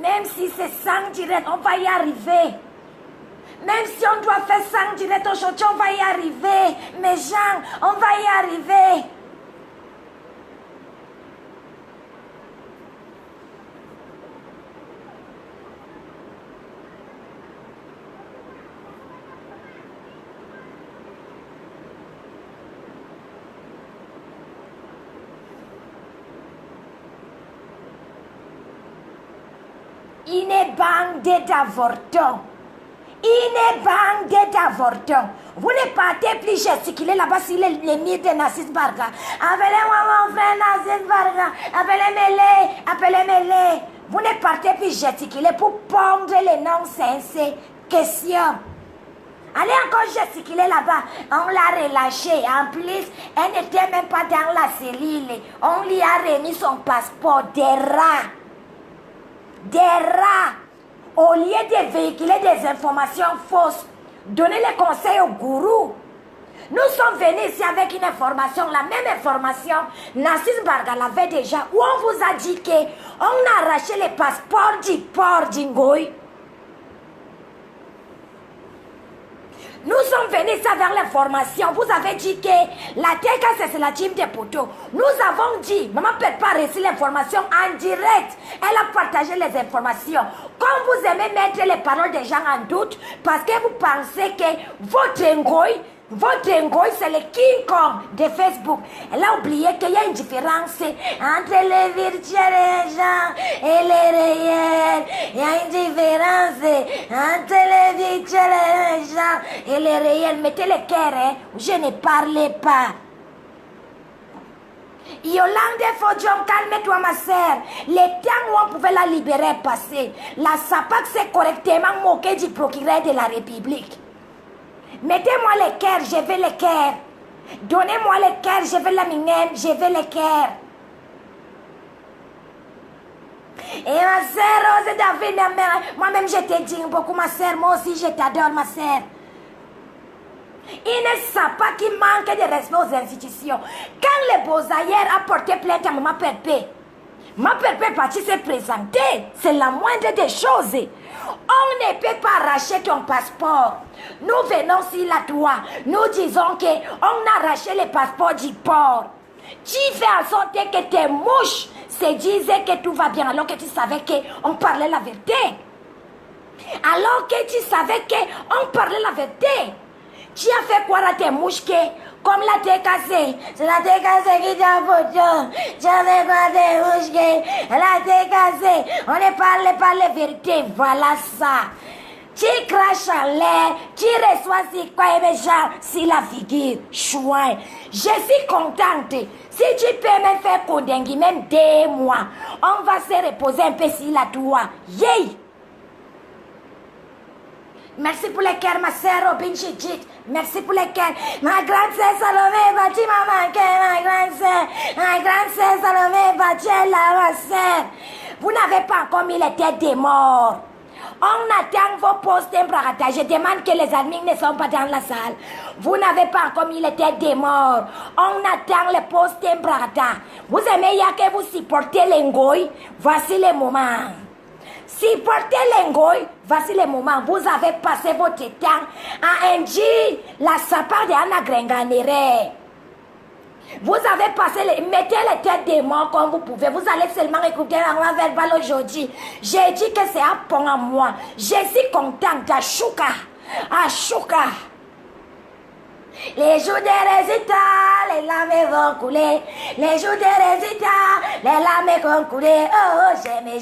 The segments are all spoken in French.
Même si c'est 5 direct, on va y arriver. Même si on doit faire 5 direct aujourd'hui, on va y arriver. Mes gens, on va y arriver. Il est bandé d'avortons. Il est bandé d'avortons. Vous ne partez plus gesticuler là-bas sur les murs de Narcisse Barga. Appelez-moi mon frère Narcisse Barga. Appelez-moi. Vous ne partez plus gesticuler pour pondre les noms sincères. Question. Allez encore gesticuler là-bas. On l'a relâché. En plus, elle n'était même pas dans la cellule. On lui a remis son passeport. Des rats. Au lieu de véhiculer des informations fausses, donner les conseils au gourou. Nous sommes venus ici avec une information, la même information, Narcisse Barga l'avait déjà, où on vous a dit qu'on a arraché les passeports du port d'Ingoï. Nous sommes venus ici avec l'information. Vous avez dit que la TK c'est la team des poteaux. Nous avons dit, maman ne peut pas réussir l'information en direct. Elle a partagé les informations. Comme vous aimez mettre les paroles des gens en doute, parce que vous pensez que votre Ngoï, c'est le King Kong de Facebook. Elle a oublié qu'il y a une différence entre les virtuels et les gens et les réels. Il y a une différence entre les virtuels et les gens et les réels. Mettez le cœur, hein? Je ne parlais pas. Yolande Fodjon, calme-toi ma soeur. Les temps où on pouvait la libérer est passé. La SAPAC s'est correctement moquée du procureur de la République. Mettez-moi les cœurs, je veux les cœurs. Donnez-moi les cœurs, je veux la mignonne, je veux les cœurs. Et ma soeur Rose David, moi-même je te dis beaucoup ma soeur, moi aussi je t'adore ma soeur. Il ne sait pas qu'il manque de respect aux institutions. Quand le Beaux-Ailleurs a porté plainte à Maman Perpé, Maman Perpé est partie se présenter, c'est la moindre des choses. On ne peut pas arracher ton passeport. Nous venons sur la toi. Nous disons qu'on a arraché le passeport du port. Tu fais en sorte que tes mouches se disaient que tout va bien alors que tu savais qu'on parlait la vérité. Alors que tu savais qu'on parlait la vérité. Tu as fait croire à tes mouches que, comme la TKC, c'est la TKC qui t'a photo. Tu as fait croire à tes mouches que la TKC, on ne parle pas la vérité. Voilà ça. Tu craches en l'air, tu reçois si quoi et gens si la figure. Chouin. Je suis contente. Si tu peux même faire condengui, même 2 mois, on va se reposer un peu sur la toi. Yay! Merci pour les cœurs, ma soeur Robin Chidjit. Merci pour les cœurs. Ma grande soeur Salomé Bati m'a manqué, ma grande soeur. Ma grande soeur Salomé Bati est là, ma soeur. Vous n'avez pas encore mis les têtes des morts. On attend vos postes d'embragata. Je demande que les admins ne sont pas dans la salle. Vous n'avez pas encore mis les têtes des morts. On attend les postes d'embragata. Vous aimez ya que vous supportez l'engoï. Voici le moment. Supportez l'engoï. Voici le moment. Vous avez passé votre temps à enduire la sapin de Anna Grenganere. Vous avez passé, mettez les têtes des morts comme vous pouvez. Vous allez seulement écouter la verbal aujourd'hui. J'ai dit que c'est un pont à moi. Je suis contente. Ashuka. Les jours des résultats, les larmes vont couler. Les jours des résultats, les larmes vont couler. Oh, jamais,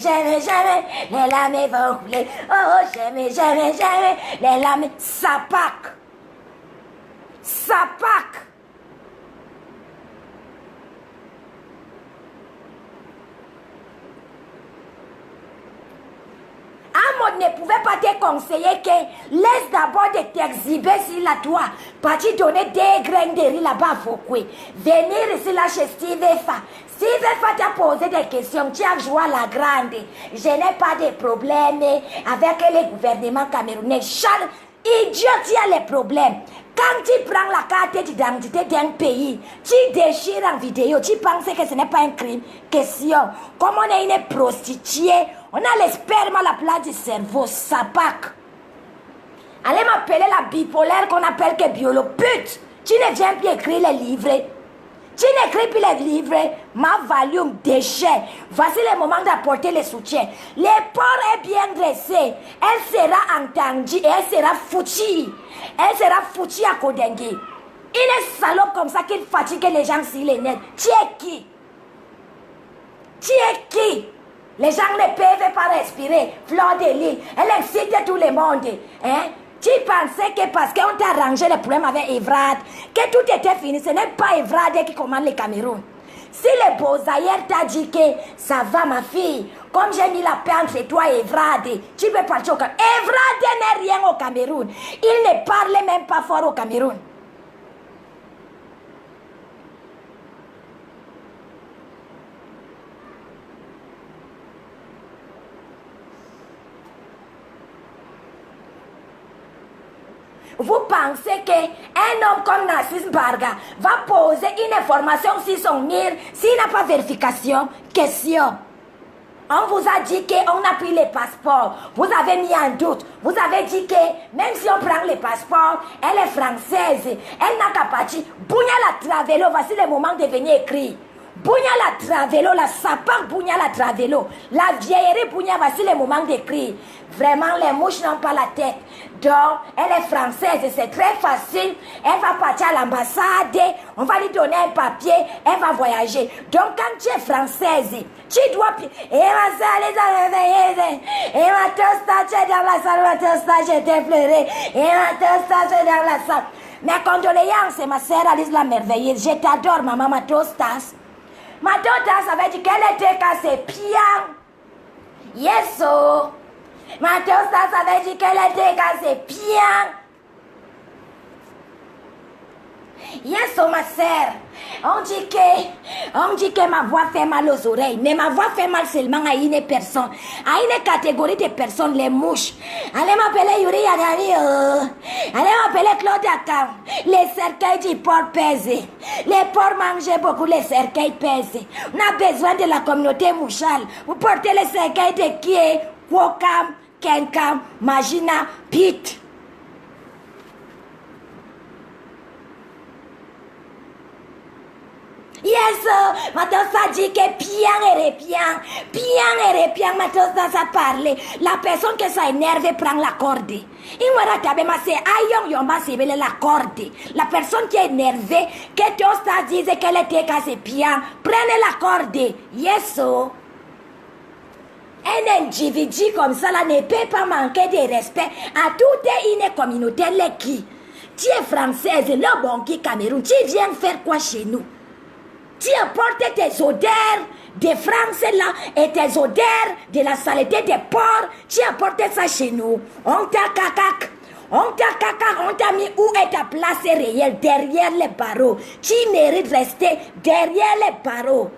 les larmes vont couler. Oh, jamais, les larmes. Sapak. Amon ne pouvait pas te conseiller que laisse d'abord de t'exhiber sur la toit. Parti donner des graines de riz là-bas à Foucault. Venir ici là chez Steve Fa. Steve Fa t'a posé des questions. Tu as joué à la grande. Je n'ai pas de problème avec le gouvernement camerounais. Charles, idiot, tu as les problèmes. Quand tu prends la carte d'identité d'un pays, tu déchires en vidéo, tu penses que ce n'est pas un crime. Question, comme on est une prostituée, On a le sperme à la place du cerveau, ça pack. Allez m'appeler la bipolaire qu'on appelle que biolo. Pute, tu ne viens plus écrire les livres. Tu n'écris plus les livres. Ma volume déchet. Voici le moment d'apporter le soutien. Le porc est bien dressé. Elle sera entendue et elle sera foutue. Elle sera foutue à Kodengi. Une salope comme ça qui fatigue les gens sur les nerfs. Tu es qui? Tu es qui? Les gens ne peuvent pas respirer. Fleur de Lys, elle incite tout le monde. Hein? Tu pensais que parce qu'on t'a arrangé le problème avec Evrard, que tout était fini. Ce n'est pas Evrard qui commande le Cameroun. Si le Bozaïer t'a dit que ça va ma fille, comme j'ai mis la paix entre toi et Evrard, tu peux partir au Cameroun. Evrard n'est rien au Cameroun. Il ne parle même pas fort au Cameroun. Vous pensez qu'un homme comme Narcisse Barga va poser une information sur son mur s'il n'a pas vérification? Question. On vous a dit qu'on a pris les passeports. Vous avez mis en doute. Vous avez dit que même si on prend les passeports, elle est française. Elle n'a qu'à partir. Bounia la Travelo, voici le moment de venir écrire. Bounia la Travelo, la sapin Bounia la Travelo. La vieillerie Bounia, voici le moment d'écrire. Vraiment, les mouches n'ont pas la tête. Donc, elle est française, c'est très facile. Elle va partir à l'ambassade, on va lui donner un papier, elle va voyager. Donc, quand tu es française, tu dois... Et ma tosta, tu es dans la salle, ma tosta, je t'ai pleuré. Et ma tosta, tu es dans la salle. Mes condoléances, ma sœur Alice la merveilleuse. Je t'adore, maman, ma tostas. Ma tostas, ça veut dire qu'elle était cassée pied. Yes, oh. Ma tosta, ça veut dire qu'elle était cassée bien. Yes, oh ma sœur. On dit que ma voix fait mal aux oreilles. Mais ma voix fait mal seulement à une personne. À une catégorie de personnes, les mouches. Allez m'appeler Yuri Yadami. Allez m'appeler Claude Akam. Les cercueils du porc pèsent. Les porcs mangent beaucoup, les cercueils pèsent. On a besoin de la communauté mouchale. Vous portez les cercueils de qui est Wokam, Kenkam, Magina, Pete. Yes, Matosa dit que bien et répian, Matosa ça parle. La personne qui s'énerve prend la corde. Il tabe ma c'est ayong yomba c'est la corde. La personne qui est énervée, que Tosta dise qu'elle était cassée bien, prenez la corde. Yes, un individu comme ça là ne peut pas manquer de respect à toute une communauté. Qui? Tu es française, le bon qui Cameroun, tu viens faire quoi chez nous? Tu apportes tes odeurs de France là et tes odeurs de la saleté des porcs. Tu apportes ça chez nous. On t'a cacac. On t'a mis où est ta place réelle? Derrière les barreaux. Tu mérites de rester derrière les barreaux.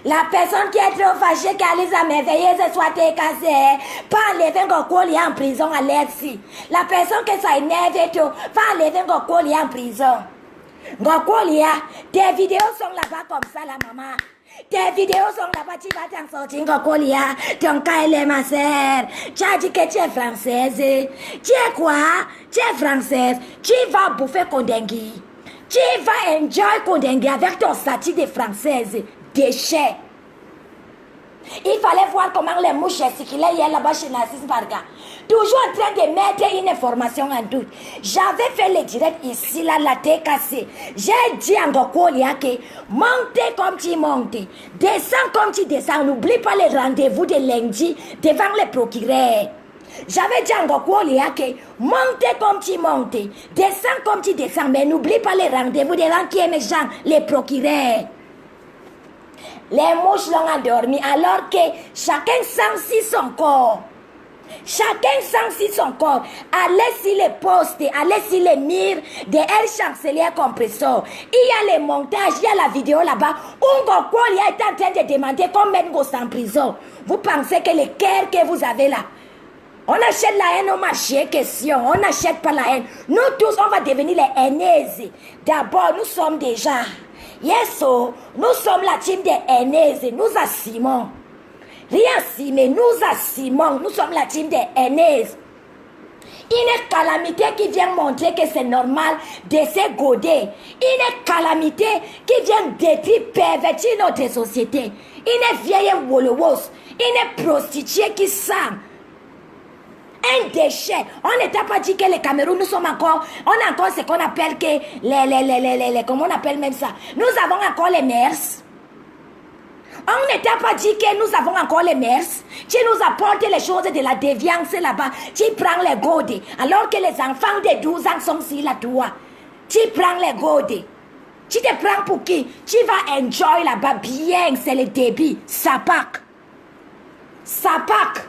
La personne qui est trop fâchée qu'Alice a merveilleuse soit cassée, pas enlever un colis en prison à l'aide-ci. La personne qui s'énerve et tout, va enlever un colis en prison. Gokolia, tes vidéos sont là-bas comme ça, la maman. Tes vidéos sont là-bas, tu vas t'en sortir, Gokolia. Ton cas, elle est ma sœur. Tu as dit que tu es française. Tu es quoi? Tu es française. Tu vas bouffer Kondengui. Tu vas enjoy Kondengui avec ton statut de française. Déchets. Il fallait voir comment les mouches circulaient hier là-bas chez Narcisse Barga. Toujours en train de mettre une information en doute. J'avais fait le direct ici, là, la tête cassée. J'ai dit à Gokolia que montez comme tu montes. Descends comme tu descends. N'oublie pas les rendez-vous de lundi devant les procureurs. J'avais dit à Gokolia que montez comme tu montes. Descends comme tu descends. Mais n'oublie pas les rendez-vous devant qui est méchant, les procureurs. Les mouches l'ont endormi alors que chacun sensit son corps. Chacun sensit son corps. Allez sur les postes, allez sur les murs de El Chancelier Compressor. Il y a les montages, il y a la vidéo là-bas où Gokolia est en train de demander qu'on mette Ghost en prison. Vous pensez que le cœur que vous avez là, on achète la haine au marché, question. On n'achète pas la haine. Nous tous, on va devenir les haineuses. D'abord, nous sommes déjà Yes, oh, nous sommes la team des aînés, nous assumons. Rien si, mais nous assumons, nous sommes la team des aînés. Une calamité qui vient montrer que c'est normal de se goder. Une calamité qui vient détruire, pervertir notre société. Une vieille wolowos, une prostituée qui sent un déchet. On n'était pas dit que le Cameroun, nous sommes encore, on a encore ce qu'on appelle que les comment on appelle même ça. Nous avons encore les mers. On n'était pas dit que nous avons encore les mers. Tu nous apportes les choses de la déviance là-bas. Tu prends les godes. Alors que les enfants de 12 ans sont ici là, toi. Tu prends les godes. Tu te prends pour qui? Tu vas enjoy là-bas bien. C'est le débit. Sapak. Sapak.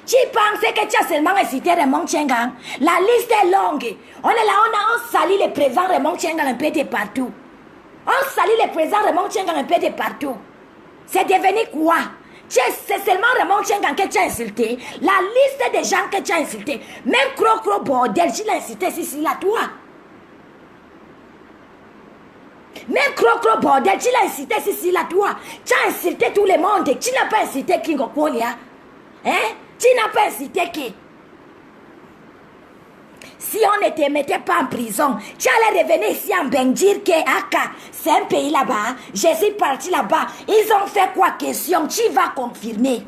Tu penses que tu as seulement incité Raymond Tchengang? La liste est longue. On est là, on salit le président Raymond Tchengang un peu de partout. On salit le président Raymond Tchengang un peu de partout. C'est devenu quoi? C'est seulement Raymond Tchengang que tu as insulté. La liste des gens que tu as insultés. Même Crocro Bordel, tu l'as insulté ici là, toi. Même Crocro Bordel, tu l'as insulté ici là, toi. Tu as insulté tout le monde. Tu n'as pas insulté King Okolia. Hein? Tu n'as pas incité qui? Si on ne te mettait pas en prison, tu allais revenir ici en Bendir que Aka, c'est un pays là-bas. Je suis parti là-bas. Ils ont fait quoi question? Tu vas confirmer.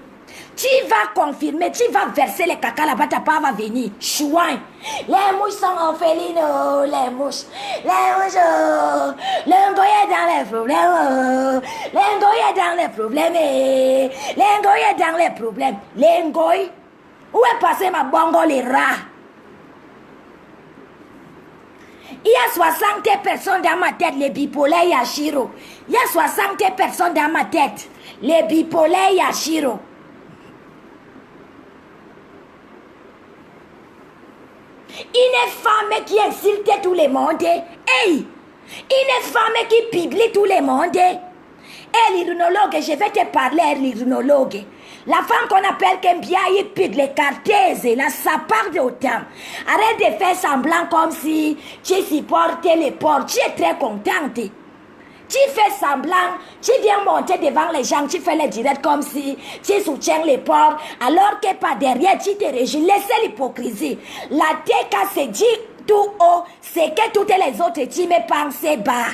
Tu vas confirmer, tu vas verser les caca là-bas, ta part va venir. Chouin. Les mouches sont orphelines, oh, les mouches. Les mouches, oh. L'engoye dans les problèmes, oh. L'engoye dans les problèmes, eh. L'engoye dans les problèmes. L'engoye. Où est passé ma bongo les rats? Il y a 60 personnes dans ma tête, les bipolaires Yashiro. Il y a 60 personnes dans ma tête, les bipolaires Yashiro. Une femme qui insulte tout le monde. Hey! Une femme qui publie tout le monde. Et l'irinologue, je vais te parler à l'irinologue. La femme qu'on appelle Kembiaï Pig, les cartèses, là, ça part de autant. Arrête de faire semblant comme si tu supportais les porcs. Tu es très contente. Tu fais semblant, tu viens monter devant les gens, tu fais les directs comme si tu soutiens les porcs, alors que par derrière, tu te réjouis. Laissez l'hypocrisie. La TK se dit tout haut, c'est que toutes les autres teams pensent bas.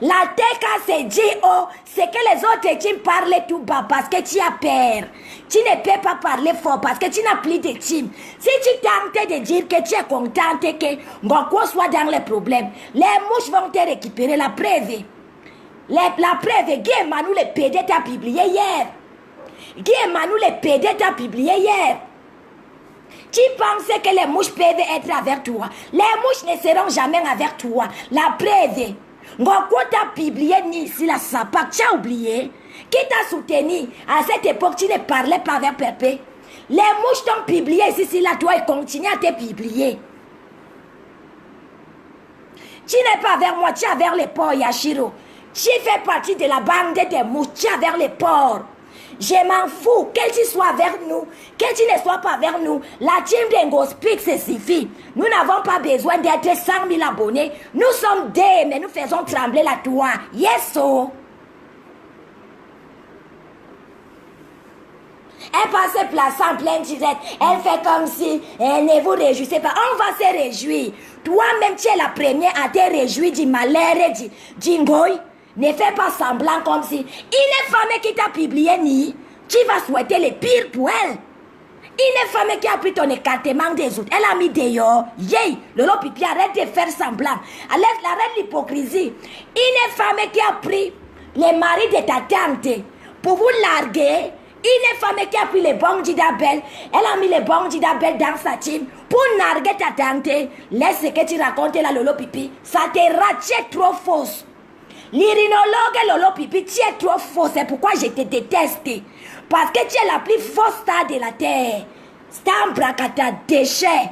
La TK se dit haut, c'est que les autres teams parlent tout bas parce que tu as peur. Tu ne peux pas parler fort parce que tu n'as plus de team. Si tu tentes de dire que tu es contente que Ngoko soit dans les problèmes, les mouches vont te récupérer la preuve. La preuve, Guy Emmanuel le PD t'a publié hier. Guy Emmanuel le PD t'a publié hier. Tu penses que les mouches peuvent être avec toi. Les mouches ne seront jamais avec toi. La preuve. Ngoko t'a publié ni ici la Sapak, tu as oublié. Qui t'a soutenu? À cette époque, tu ne parlais pas avec Pépé. Les mouches t'ont publié ici, là, toi, et continue à te publier. Tu n'es pas vers moi, tu es vers les porcs, Yashiro. Tu fais partie de la bande des mouches, tu es vers les porcs. Je m'en fous, que tu sois vers nous, que tu ne sois pas vers nous. La team d'Engospik, c'est suffit. Nous n'avons pas besoin d'être 100 000 abonnés. Nous sommes des, mais nous faisons trembler la toile. Yes, so. Elle passe se placer en plein direct. Elle fait comme si, ne vous réjouissez pas. On va se réjouir. Toi-même, tu es la première à te réjouir du malheur d'Ingoy. Ne fais pas semblant comme si une femme qui t'a publié ni, tu vas souhaiter le pire pour elle. Une femme qui a pris ton écartement des autres, elle a mis dehors. Yay, Lolo Pipi, arrête de faire semblant. Arrête l'hypocrisie. Une femme qui a pris le mari de ta tante pour vous larguer. Une femme qui a pris les bons d'Abel, elle a mis les bons d'Abel dans sa team pour narguer ta tante. Laisse ce que tu racontes là, Lolo Pipi. Ça te rate, tu es trop fausse. L'irinologue Lolo Pipi, tu es trop faux. C'est pourquoi je te déteste. Parce que tu es la plus fausse star de la terre. Star Bracata, déchet.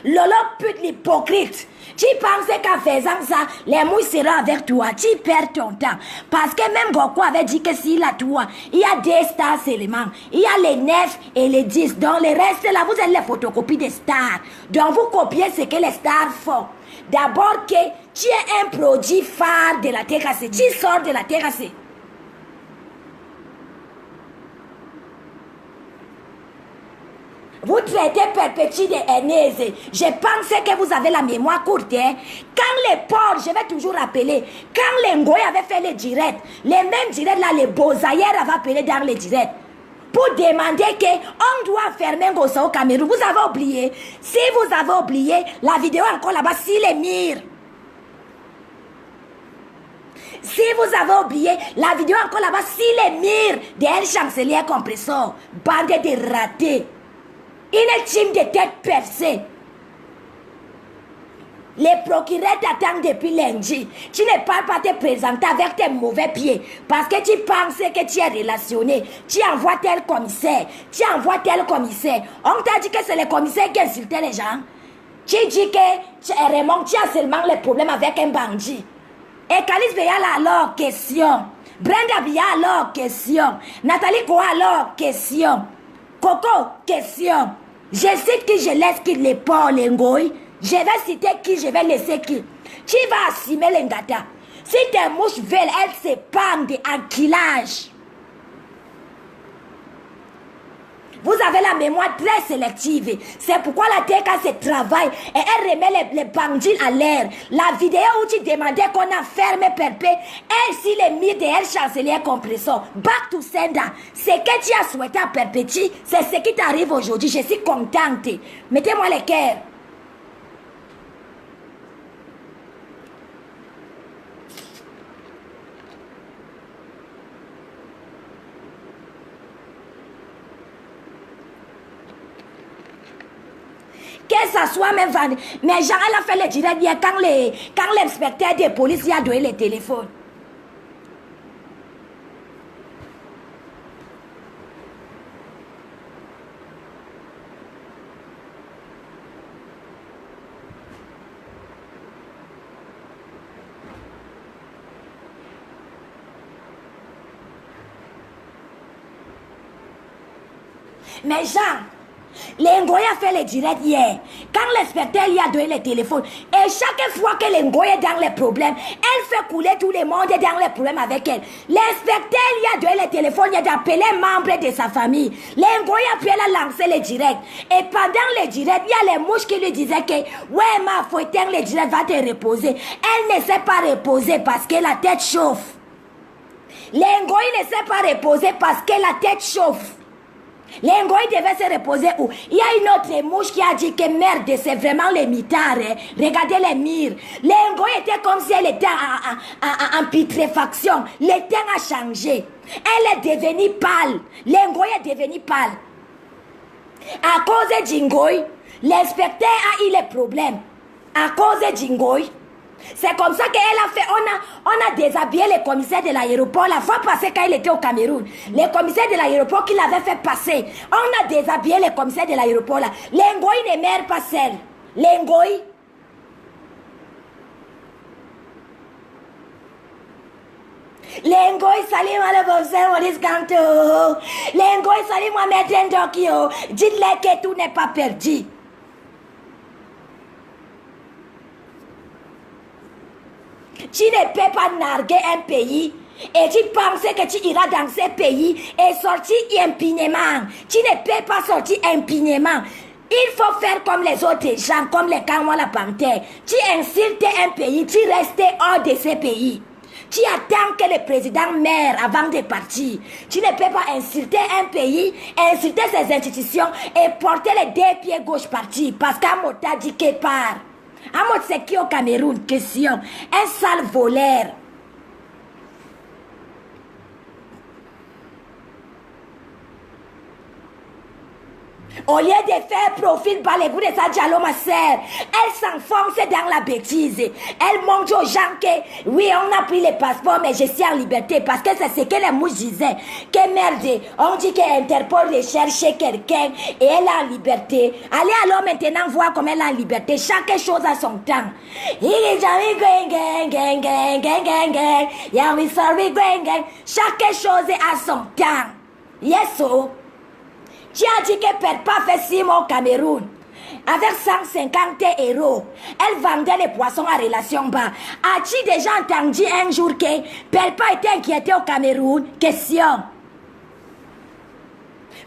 Lolo pute l'hypocrite. Tu penses qu'en faisant ça, les mouilles seront avec toi. Tu perds ton temps. Parce que même Goku avait dit que s'il a toi, il y a des stars seulement. Il y a les 9 et les 10. Dans le reste, là, vous êtes les photocopies des stars. Donc, vous copiez ce que les stars font. D'abord que tu es un produit phare de la TKC. Tu sors de la TKC. Vous traitez Perpétue de haineuse. Je pensais que vous avez la mémoire courte. Hein? Quand les porcs, je vais toujours rappeler, quand les Ngoy avaient fait les directs, les mêmes directs là, les Bozaïers avaient appelé dans les directs pour demander qu'on doit fermer Ngosa au Cameroun. Vous avez oublié. Si vous avez oublié, la vidéo encore là-bas, si les mire. Si vous avez oublié, la vidéo encore là-bas, si les mire d'un chancelier compresseur, bande de ratés. Une team de tête percée. Les procureurs t'attendent depuis lundi. Tu ne parles pas te présenter avec tes mauvais pieds. Parce que tu penses que tu es relationné. Tu envoies tel commissaire. Tu envoies tel commissaire. On t'a dit que c'est le commissaire qui insultait les gens. Tu dis que Raymond, tu as seulement les problèmes avec un bandit. Et Calice Béal alors, question. Brenda Bia alors, question. Nathalie Koa alors, question. Coco, question. Je cite qui je laisse qui les porcs, les ngoy. Je vais citer qui, je vais laisser qui. Tu vas assumer l'engata. Si tes mouches veulent, elles se pendent en killage. Vous avez la mémoire très sélective. C'est pourquoi la TK se travaille et elle remet les bandits à l'air. La vidéo où tu demandais qu'on a fermé Perpé, elle, si les mis de elle chancelier compresseur, back to sender. Ce que tu as souhaité à Perpétue, c'est ce qui t'arrive aujourd'hui. Je suis contente. Mettez-moi les cœurs. Que ça soit même vendu. Mais Jean, elle a fait le direct hier quand l'inspecteur de police a donné le téléphone. Mais Jean, l'Engoy a fait le direct hier. Quand l'inspecteur lui a donné le téléphone, et chaque fois que l'Engoy est dans les problèmes, elle fait couler tout le monde dans les problèmes avec elle. L'inspecteur lui a donné le téléphone, il a appelé membre de sa famille. L'Engoy a pu lancer le direct. Et pendant le direct, il y a les mouches qui lui disaient que ouais, ma faut éteindre le direct, va te reposer. Elle ne s'est pas reposer parce que la tête chauffe. L'Engoy ne s'est pas reposer parce que la tête chauffe. L'Engoy devait se reposer où? Il y a une autre mouche qui a dit que merde, c'est vraiment les mitards. Hein. Regardez les murs. L'Engoy était comme si elle était en putréfaction. Le temps a changé. Elle est devenue pâle. L'Engoy est devenue pâle. À cause d'Ingoy, l'inspecteur a eu les problèmes. À cause d'Ingoy. C'est comme ça qu'elle a fait, on a déshabillé le commissaire de l'aéroport la fois passée quand il était au Cameroun. Le commissaire de l'aéroport qui l'avait fait passer, on a déshabillé le commissaire de l'aéroport là. L'Engoy ne meurt pas seul. L'Engoy. L'Engoy, salut moi le professeur Maurice Ganto. L'Engoy, salut moi maître Ndokio. Dites-le que tout n'est pas perdu. Tu ne peux pas narguer un pays et tu penses que tu iras dans ce pays et sortir impunément. Tu ne peux pas sortir impunément. Il faut faire comme les autres gens, comme les Kanwa la Panthère. Tu insultes un pays, tu restes hors de ce pays. Tu attends que le président meure avant de partir. Tu ne peux pas insulter un pays, insulter ses institutions et porter les deux pieds gauche partir parce qu'Amota dit qu'il part. Amot c'est qui au Cameroun? Question. Un sale voleur. Au lieu de faire profil par les goûts de sa dialogue, ma sœur, elle s'enfonce dans la bêtise. Elle montre aux gens que, oui, on a pris les passeports, mais je suis en liberté. Parce que c'est ce que les mouches disaient. Que merde, on dit qu'Interpol recherche quelqu'un et elle est en liberté. Allez alors maintenant voir comment elle est en liberté. Chaque chose a son temps. Chaque chose a son temps. Yes, so. Tu as dit que Perpa fait 6 mois au Cameroun. Avec 150 €. Elle vendait les poissons à relation bas. As-tu déjà entendu un jour que Perpa était inquiété au Cameroun? Question.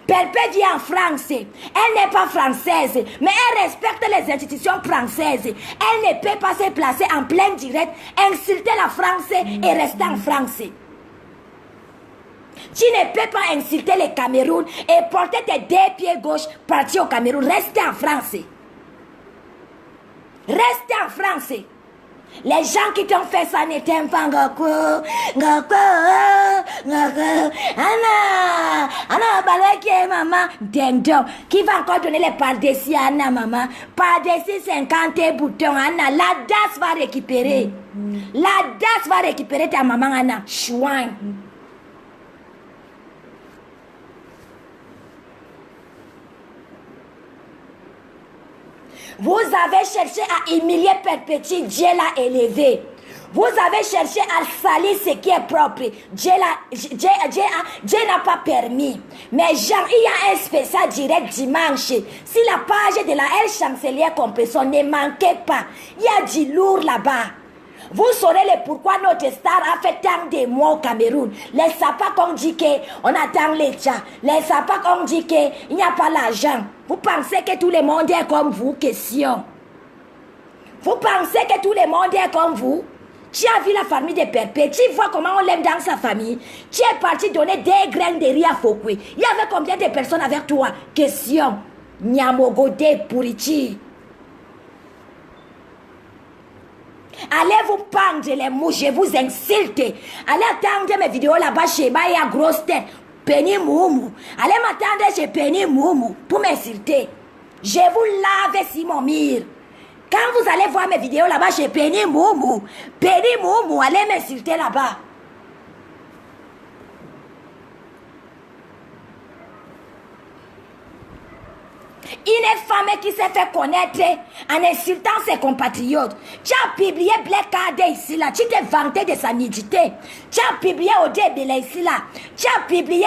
Perpa vit en France. Elle n'est pas française, mais elle respecte les institutions françaises. Elle ne peut pas se placer en plein direct, insulter la France et rester en France. Tu ne peux pas insulter le Cameroun et porter tes 2 pieds gauche partir au Cameroun. Restez en France. Restez en France. Les gens qui t'ont fait ça ne t'aiment pas. Anna, balaki maman. Dindon. Qui va encore donner les par-dessus à Anna, maman? Par-dessus 50 boutons, Anna. La DAS va récupérer. La DAS va récupérer ta maman, Anna. Chouin. Vous avez cherché à humilier Perpétue, Dieu l'a élevé. Vous avez cherché à salir ce qui est propre. Dieu n'a pas permis. Mais genre, il y a un spécial direct dimanche. Si la page de la L chancelière Compression ne manquait pas, il y a du lourd là-bas. Vous saurez le pourquoi notre star a fait tant de mois au Cameroun. Les sapas qu'on dit qu'on attend l'État. Les sapas qu'on dit qu'il n'y a pas l'argent. Vous pensez que tout le monde est comme vous? Question. Vous pensez que tout le monde est comme vous? Tu as vu la famille de Perpé. Tu vois comment on l'aime dans sa famille. Tu es parti donner des graines de riz à Fokwe. Il y avait combien de personnes avec toi? Question. Nyamogode Pouriti. Allez vous pendre les mouches, je vous insulte. Allez attendre mes vidéos là-bas chez Maya Grosse Tête, Penny Moumou. Allez m'attendre chez Penny Moumou pour m'insulter. Je vous lave si mon mire. Quand vous allez voir mes vidéos là-bas chez Penny Moumou, allez m'insulter là-bas. Une femme qui s'est fait connaître en insultant ses compatriotes. Tu as publié Black Card ici là. Tu t'es vanté de sa nudité. Tu as publié Odebele ici là. Tu as publié...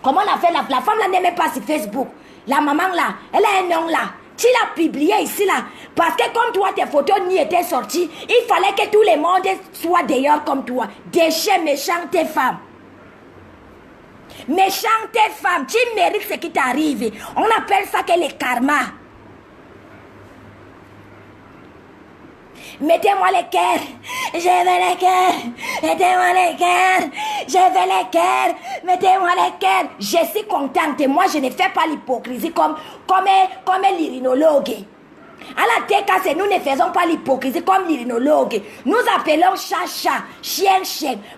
comment on a fait la femme là n'aimait pas sur Facebook. La maman là, elle a un nom là. Tu l'as publié ici là. Parce que comme toi, tes photos n'y étaient sorties, il fallait que tout le monde soit d'ailleurs comme toi. Déchets méchantes femmes. Méchante femme, tu mérites ce qui t'arrive. On appelle ça que le karma. Mettez-moi les cœurs, je veux les cœurs. Mettez-moi les cœurs, je veux les cœurs. Mettez-moi les cœurs. Je suis contente. Moi, je ne fais pas l'hypocrisie comme l'irinologue. À la TKC, nous ne faisons pas l'hypocrisie comme l'irinologue. Nous appelons chat, chien.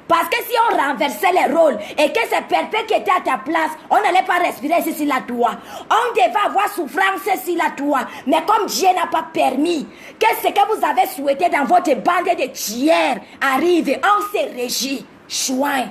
Parce que si on renversait les rôles et que c'est Perpé qui était à ta place, on n'allait pas respirer ici sur la toi. On devait avoir souffrance sur la toi. Mais comme Dieu n'a pas permis que ce que vous avez souhaité dans votre bande de tiers arrive, on se régit. Chouin.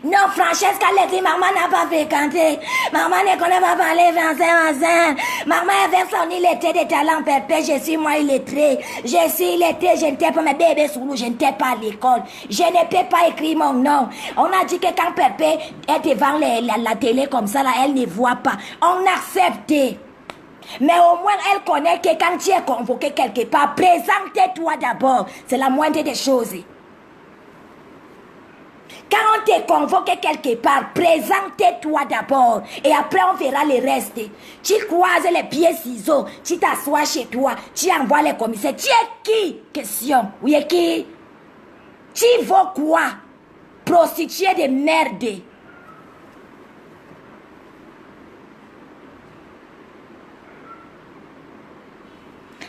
Non, Francesca l'a dit, maman n'a pas fréquenté. Maman ne connaît pas parler français, ma soeur. Maman avait son illettré de talent Perpé. Je suis moi illettré. Je suis illettré, je ne t'ai pas mes bébés sous l'eau, je ne t'ai pas à l'école. Je ne peux pas écrire mon nom. On a dit que quand Perpé est devant la télé comme ça, là, elle ne voit pas. On accepte. Mais au moins, elle connaît que quand tu es convoqué quelque part, présente-toi d'abord. C'est la moindre des choses. Quand on te convoque quelque part, présente-toi d'abord et après on verra le reste. Tu croises les pieds ciseaux, tu t'assois chez toi, tu envoies les commissaires. Tu es qui? Question. Oui, qui? Tu vaux quoi? Prostituée de merde.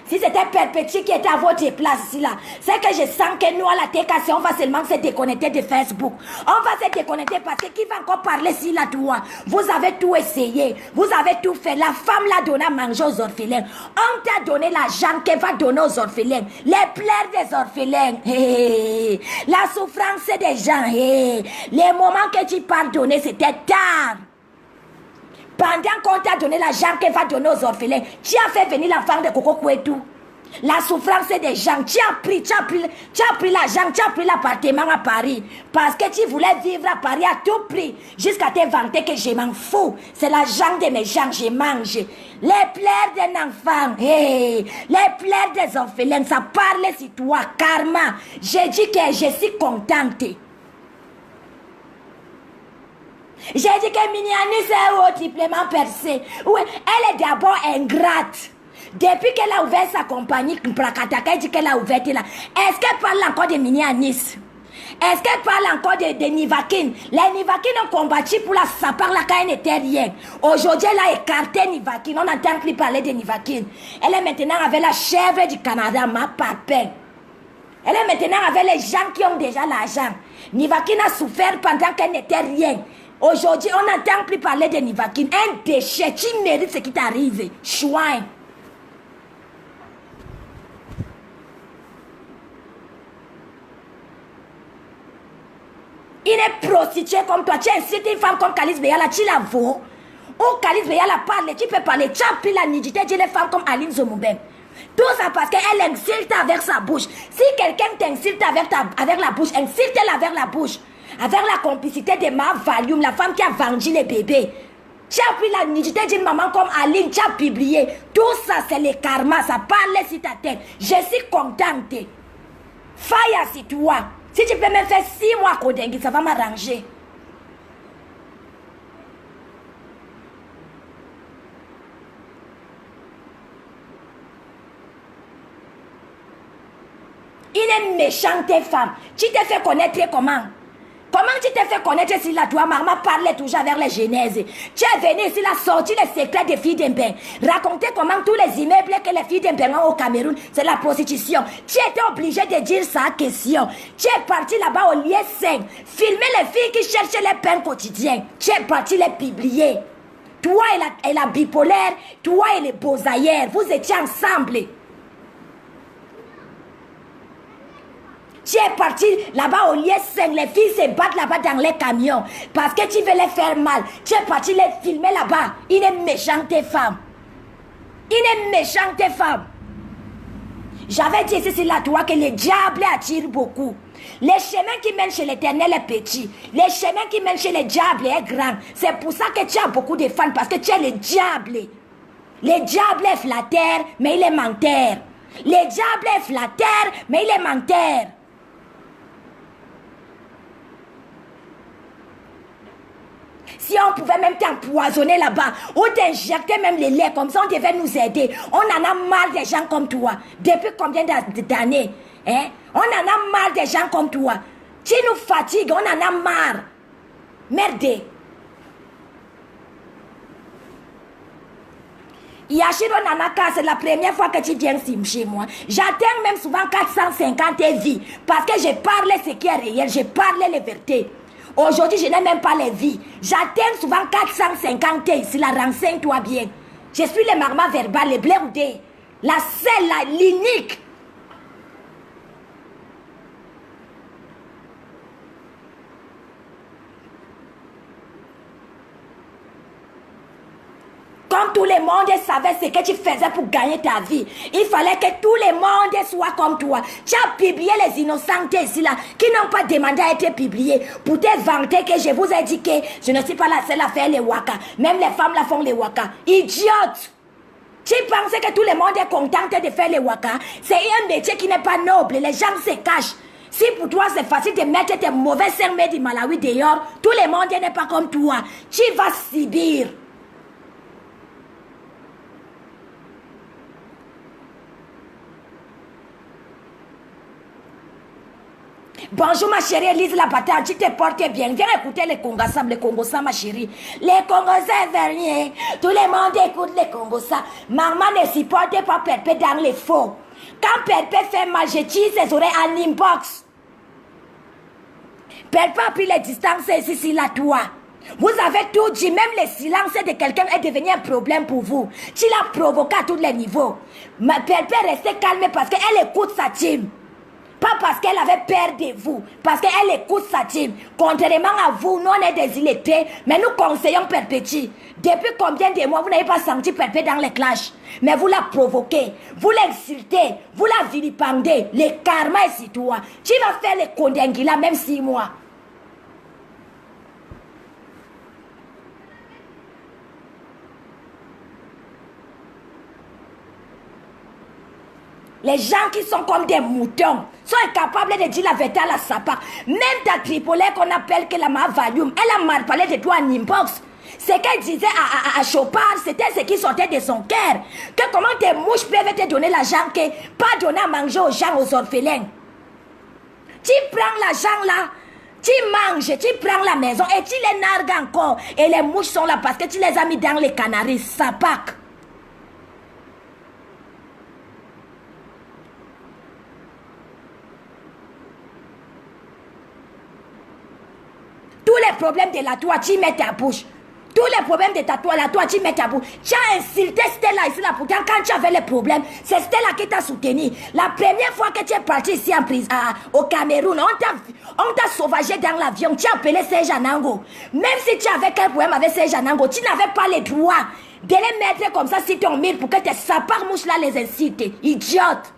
Si c'était Perpétue qui était à votre place ici là, c'est que je sens que nous à la TKC, on va seulement se déconnecter de Facebook. On va se déconnecter parce que qui va encore parler ici là, toi? Vous avez tout essayé, vous avez tout fait. La femme l'a donné à manger aux orphelins. On t'a donné l'argent qu'elle va donner aux orphelins. Les pleurs des orphelins. Hey. La souffrance des gens. Hey. Les moments que tu pardonnais, c'était tard. Pendant qu'on t'a donné l'argent qu'elle va donner aux orphelins, tu as fait venir l'enfant de Coco Kouetou. La souffrance des gens, tu as pris l'argent, tu as pris l'appartement à Paris. Parce que tu voulais vivre à Paris à tout prix. Jusqu'à te vanter que je m'en fous. C'est l'argent de mes gens, je mange. Les pleurs d'un enfant, hey, les pleurs des orphelins, ça parle sur toi, karma. J'ai dit que je suis contente. J'ai dit que Miniani c'est triplement percé. Oui, elle est d'abord ingrate. Depuis qu'elle a ouvert sa compagnie, Prakataka, elle dit qu'elle a ouvert là. Est-ce qu'elle parle encore de Minianis? Est-ce qu'elle parle encore de Nivakin? Les Nivakin ont combattu pour la sapar là quand elle n'était rien. Aujourd'hui, elle a écarté Nivakin. On n'entend plus parler de Nivakin. Elle est maintenant avec la chèvre du Canada, ma papin. Elle est maintenant avec les gens qui ont déjà l'argent. Nivakin a souffert pendant qu'elle n'était rien. Aujourd'hui, on n'entend plus parler de Nivakin. Un déchet, tu mérites ce qui t'arrive. Chouin. Il est prostitué comme toi. Tu insultes une femme comme Kalice Beyala, tu la vaux. Ou Kalice Beyala parle, tu peux parler. Tu as pris la nudité de les femmes comme Aline Zomoubem. Tout ça parce qu'elle insulte avec sa bouche. Si quelqu'un t'insulte avec la bouche, insulte-la avec la bouche. Avec la complicité de ma Valium, la femme qui a vendu les bébés. Tu as pris la nudité d'une maman comme Aline, tu as publié. Tout ça, c'est le karma, ça parle sur ta tête. Je suis contente. Faille sur toi. Si tu peux me faire 6 mois à Kodengi, ça va m'arranger. Une méchante femme. Tu t'es fait connaître comment? Comment tu t'es fait connaître si la toi, maman parlait toujours vers les genèses? Tu es venu ici, la sortie les secrets des filles d'Imbeng. Raconter comment tous les immeubles que les filles d'Imbeng ont au Cameroun, c'est la prostitution. Tu étais obligé de dire ça question. Tu es parti là-bas au lieu 5. Filmer les filles qui cherchaient les pains quotidiens. Tu es parti les publier. Toi et la bipolaire, toi et les beaux-ailleurs, vous étiez ensemble. Tu es parti là-bas au lieu 5, les filles se battent là-bas dans les camions parce que tu veux les faire mal. Tu es parti les filmer là-bas. Une méchante femme. Une méchante femme. J'avais dit ici là, toi, que le diable attire beaucoup. Les chemins qui mènent chez l'Éternel est petit. Les chemins qui mènent chez le diable est grand. C'est pour ça que tu as beaucoup de fans parce que tu es le diable. Le diable est flatteur, mais il est menteur. Le diable est flatteur, mais il est menteur. Si on pouvait même t'empoisonner là-bas, ou t'injecter même le lait, comme ça on devait nous aider. On en a marre des gens comme toi. Depuis combien d'années? Hein? On en a marre des gens comme toi. Tu nous fatigues, on en a marre. Merde. Yashiro Nanaka, c'est la première fois que tu viens chez moi. J'atteins même souvent 450 vies. Parce que je parle ce qui est réel, je parle les vérités. Aujourd'hui, je n'ai même pas les vies. J'atteins souvent 450 ici, la renseigne-toi bien. Je suis le marma verbal, le blé la seule, l'unique. Comme tout le monde savait ce que tu faisais pour gagner ta vie, il fallait que tout le monde soit comme toi. Tu as publié les innocentes ici là, qui n'ont pas demandé à être publiées, pour te vanter que je vous ai dit que je ne suis pas la seule à faire les waka. Même les femmes la font les waka. Idiote! Tu penses que tout le monde est content de faire les waka? C'est un métier qui n'est pas noble, les gens se cachent. Si pour toi c'est facile de mettre tes mauvais serments du Malawi dehors, tout le monde n'est pas comme toi. Tu vas subir. Bonjour ma chérie Elise la Batante, tu te portes bien. Viens écouter les Congossas, ma chérie. Les Congossas verniers. Tout le monde écoute les Congossas. Maman ne supporte pas Perpé dans les faux. Quand Perpé fait mal, je tire ses oreilles en inbox. Perpé a pris les distances ici, là, toi. Vous avez tout dit, même le silence de quelqu'un est devenu un problème pour vous. Tu l'as provoqué à tous les niveaux. Ma Perpé restez calme parce qu'elle écoute sa team. Pas parce qu'elle avait peur de vous, parce qu'elle écoute sa team. Contrairement à vous, nous on est des illettrés, mais nous conseillons Perpétuité. Depuis combien de mois vous n'avez pas senti Perpé dans les clashs? Mais vous la provoquez, vous l'insultez, vous la vilipendez. Le karma est sur toi. Tu vas faire les Kondengila même 6 mois. Les gens qui sont comme des moutons sont incapables de dire la vérité à la sapa. Même ta tripolaire qu'on appelle que la Valium, elle a mal parlé de toi en inbox. Ce qu'elle disait à Chopard, c'était ce qui sortait de son cœur. Que comment tes mouches peuvent te donner l'argent que pas donner à manger aux gens, aux orphelins. Tu prends l'argent là, tu manges, tu prends la maison et tu les nargues encore. Et les mouches sont là parce que tu les as mis dans les canaries, sapac. Tous les problèmes de la toi, tu mets ta bouche. Tous les problèmes de ta toi, la toi, tu mets ta bouche. Tu as insulté Stella ici là. Pourtant, quand tu avais les problèmes, c'est Stella qui t'a soutenu. La première fois que tu es parti ici en prison, au Cameroun, on t'a sauvagé dans l'avion. Tu as appelé Serge Anango. Même si tu avais quel problème avec Serge Anango, tu n'avais pas le droit de les mettre comme ça sur ton mur pour que tes saparmouches là les incitent. Idiote.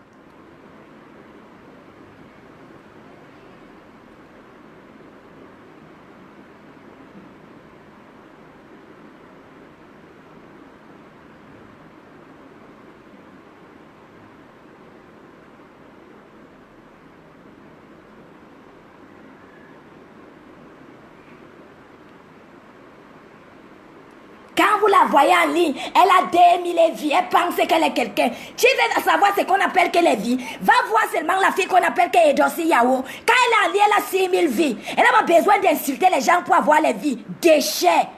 Quand vous la voyez en ligne, elle a 2000 vies, elle pense qu'elle est quelqu'un. Tu veux savoir ce qu'on appelle que les vies. Va voir seulement la fille qu'on appelle que Edossi Yao. Quand elle est en ligne, elle a 6000 vies. Elle n'a pas besoin d'insulter les gens pour avoir les vies. Déchets.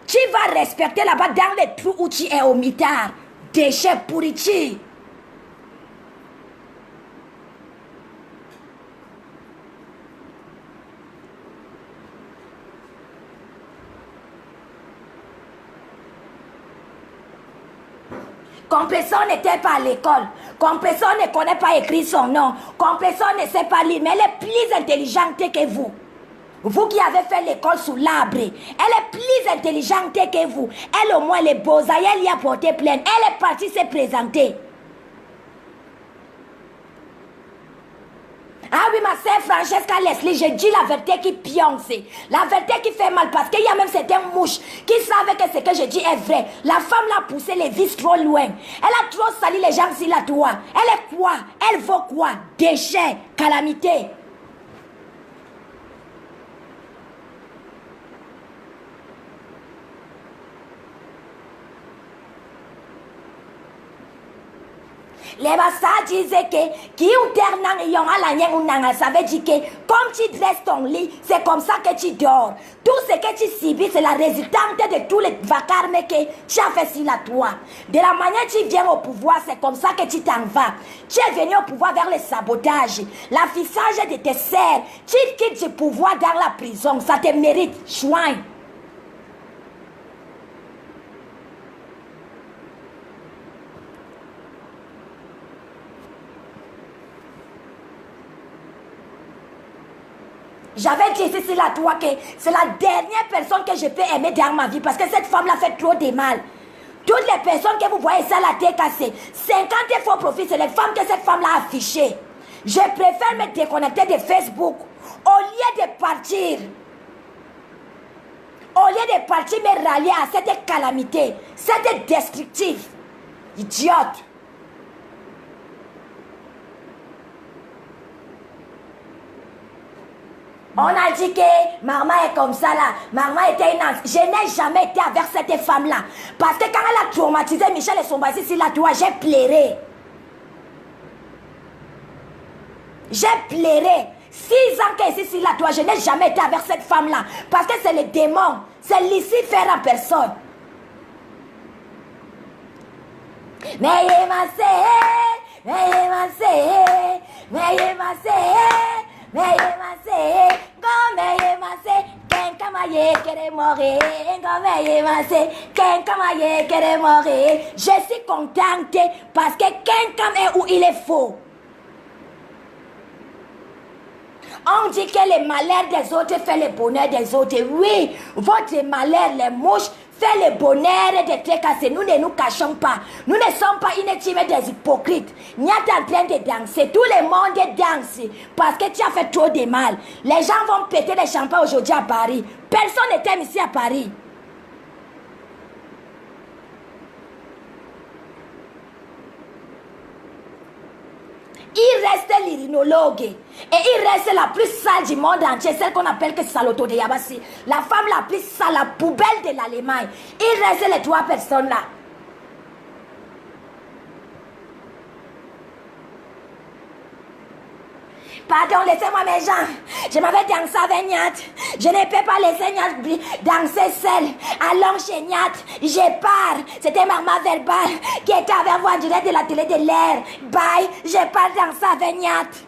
Tu vas respecter là-bas dans les trous où tu es au mitard. Déchets pourritis. Compressor n'était pas à l'école. Compressor ne connaît pas écrire son nom. Compressor ne sait pas lire, mais elle est plus intelligente que vous. Vous qui avez fait l'école sous l'arbre, elle est plus intelligente que vous. Elle au moins les beaux-arts, elle y a porté plainte. Elle est partie se présenter. Ah oui, ma sœur Francesca Leslie, je dis la vérité qui pionce. La vérité qui fait mal parce qu'il y a même certaines mouches qui savent que ce que je dis est vrai. La femme l'a poussé les vis trop loin. Elle a trop sali les gens sur la toit. Elle est quoi? Elle vaut quoi? Déchets, calamité. Les Bassa disaient que qui ou ternan yon à la ou nanga, ça veut dire que comme tu dresses ton lit, c'est comme ça que tu dors. Tout ce que tu subis, c'est la résultante de tous les vacarmes que tu as fait sur la toi. De la manière que tu viens au pouvoir, c'est comme ça que tu t'en vas. Tu es venu au pouvoir vers le sabotage, l'affichage de tes serres. Tu quittes du pouvoir dans la prison, ça te mérite, chouin. J'avais dit ici la toi que c'est la dernière personne que je peux aimer dans ma vie parce que cette femme l'a fait trop de mal. Toutes les personnes que vous voyez ça la tête cassée, 50 faux profils, c'est les femmes que cette femme l'a affichées. Je préfère me déconnecter de Facebook au lieu de partir. Au lieu de partir me rallier à cette calamité, cette destructive. Idiote. On a dit que maman est comme ça là. Maman était une ange. Je n'ai jamais été avec cette femme-là. Parce que quand elle a traumatisé Michel et son basi sur la toile, j'ai pleuré. J'ai pleuré. 6 ans qu'elle est ici, là, toi, je n'ai jamais été avec cette femme-là. Parce que c'est le démon. C'est Lucifer en personne. Mais il m'a je suis contente parce que quelqu'un est où il est faux. On dit que le malheur des autres fait le bonheur des autres. Oui, votre malheur, les mouches, fait le bonheur des trucs cassés. Nous ne nous cachons pas. Nous ne sommes pas une team des hypocrites. Nous sommes en train de danser. Tout le monde danse parce que tu as fait trop de mal. Les gens vont péter les champagnes aujourd'hui à Paris. Personne n'était ici à Paris. Il reste l'irinologue et il reste la plus sale du monde entier, celle qu'on appelle que Saloto de Yabassi, la femme la plus sale, la poubelle de l'Allemagne. Il reste les 3 personnes là. Pardon, laissez-moi mes gens. Je m'avais dansé avec Niat. Je ne peux pas laisser Niat danser seule. Allons chez Niat. Je pars. C'était Maman Verbal qui était avec moi en direct de la télé de l'air. Bye. Je pars danser avec Niat.